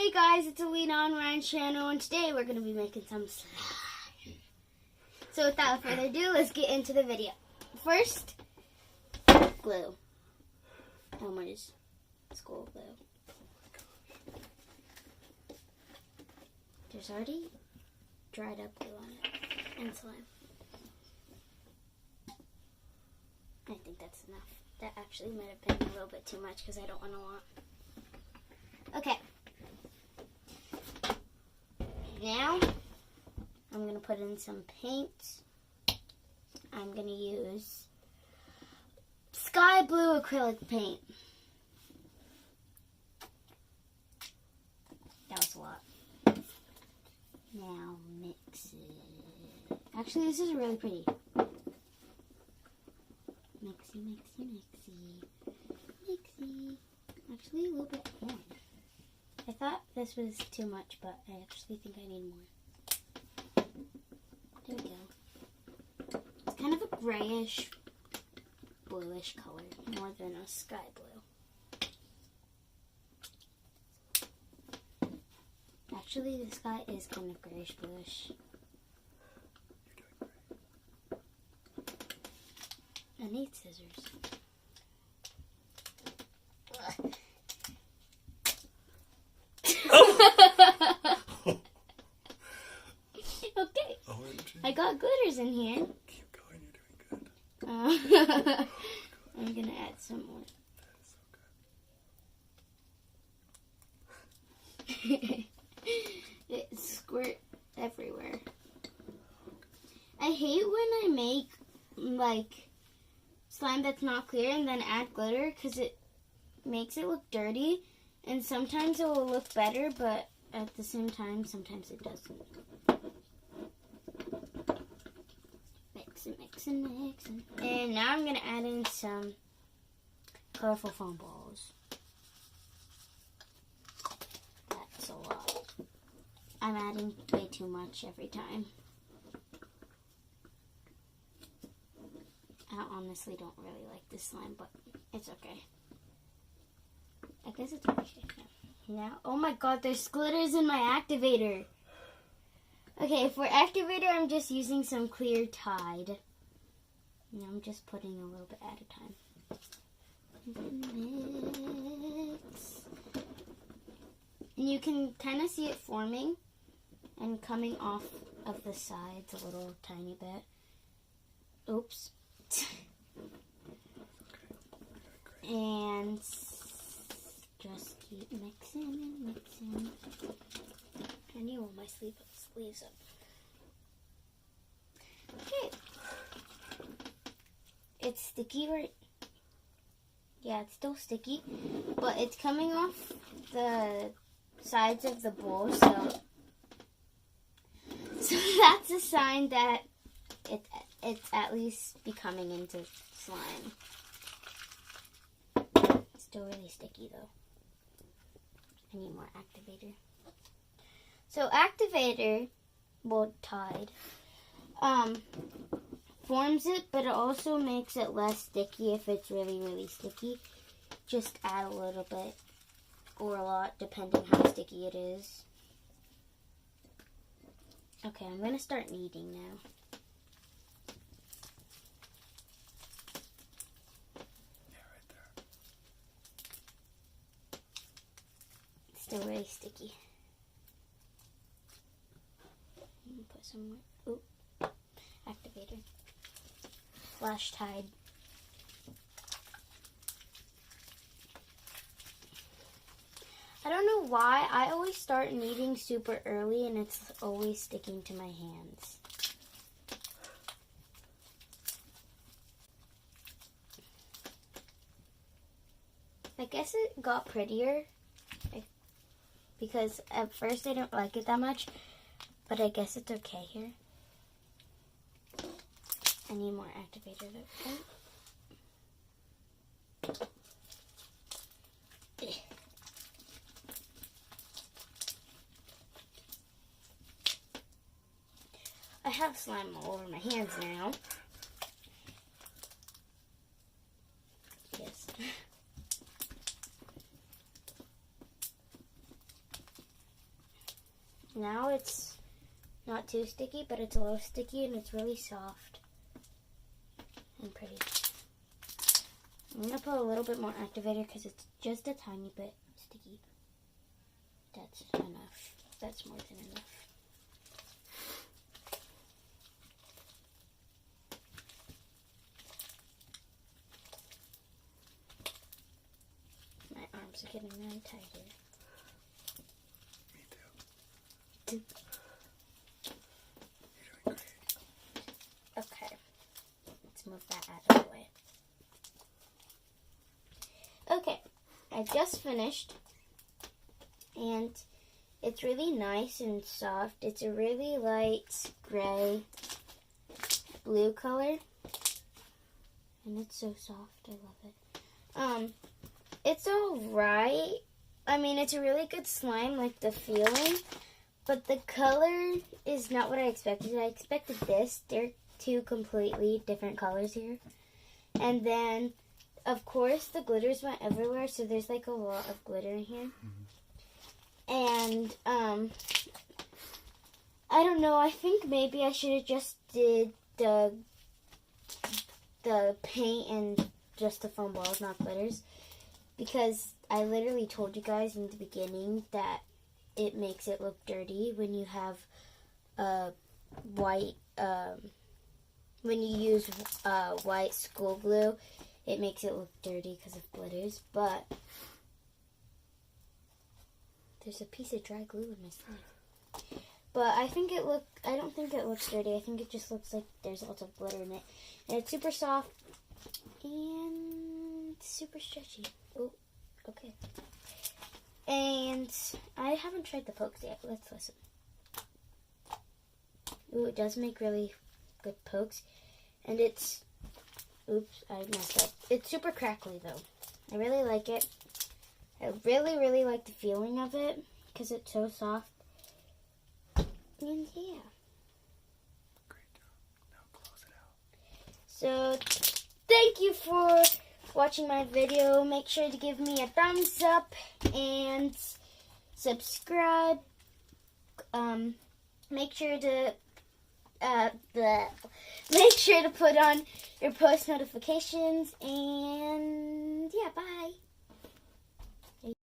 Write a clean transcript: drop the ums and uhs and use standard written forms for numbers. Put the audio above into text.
Hey guys, it's Alina on Ryan's channel, and today we're going to be making some slime. So without further ado, let's get into the video. First, glue. Elmer's school glue. There's already dried up glue on it, and slime. I think that's enough. That actually might have been a little bit too much because I don't want a lot. Okay. Now, I'm going to put in some paint. I'm going to use sky blue acrylic paint. That was a lot. Now, mix it. Actually, this is really pretty. Mixy, mixy, mixy. Mixy. Actually, a little bit more. I thought this was too much, but I actually think I need more. There we go. It's kind of a grayish, bluish color, more than a sky blue. Actually, the sky is kind of grayish, bluish. I need scissors. Okay, I got glitters in here. Keep going, you're doing good. I'm gonna add some more. That is so good. It squirt everywhere. I hate when I make like slime that's not clear and then add glitter because it makes it look dirty, and sometimes it will look better, but at the same time, sometimes it doesn't. Mixing. And now I'm going to add in some colorful foam balls. That's a lot. I'm adding way too much every time. I honestly don't really like this slime, but it's okay. I guess it's okay. Now, oh my god, there's glitters in my activator. Okay, for activator, I'm just using some clear Tide. And I'm just putting a little bit at a time. Mix. And you can kind of see it forming and coming off of the sides a little tiny bit. Oops. And just keep mixing and mixing. I need to roll my sleeves up. Okay. It's sticky, right? Yeah, it's still sticky, but it's coming off the sides of the bowl, so that's a sign that it's at least becoming into slime. It's still really sticky though. I need more activator. So activator, well, Tide, forms it, but it also makes it less sticky if it's really, really sticky. Just add a little bit or a lot, depending how sticky it is. Okay, I'm going to start kneading now. Still really sticky. Put some more. Oop. Activator. Flash Tide. I don't know why. I always start kneading super early and it's always sticking to my hands. I guess it got prettier. Because at first I don't like it that much, but I guess it's okay here. I need more activator though. I have slime all over my hands now. Yes. Now it's not too sticky, but it's a little sticky and it's really soft and pretty. I'm going to put a little bit more activator because it's just a tiny bit sticky. That's enough. That's more than enough. My arms are getting really tight here. Me too. You're doing great. Okay. Let's move that out of the way. Okay. I just finished. And it's really nice and soft. It's a really light gray blue color. And it's so soft. I love it. It's alright. I mean, it's a really good slime, like the feeling. But the color is not what I expected. I expected this. They're two completely different colors here. And then, of course, the glitters went everywhere. So there's like a lot of glitter in here. And, I don't know, I think maybe I should have just did the paint and just the foam balls, not glitters. Because I literally told you guys in the beginning that it makes it look dirty when you have white, when you use white school glue, it makes it look dirty because of glitters, but there's a piece of dry glue in my slime. But I don't think it looks dirty. I think it just looks like there's lots of glitter in it. And it's super soft and super stretchy. Oh, okay. And I haven't tried the pokes yet. Let's listen. Ooh, it does make really good pokes. And it's, oops, I messed up. It's super crackly though. I really like it. I really, really like the feeling of it because it's so soft. And yeah. Great job. Now close it out. So, thank you for watching my video. Make sure to give me a thumbs up and subscribe. Make sure to put on your post notifications. And yeah, bye.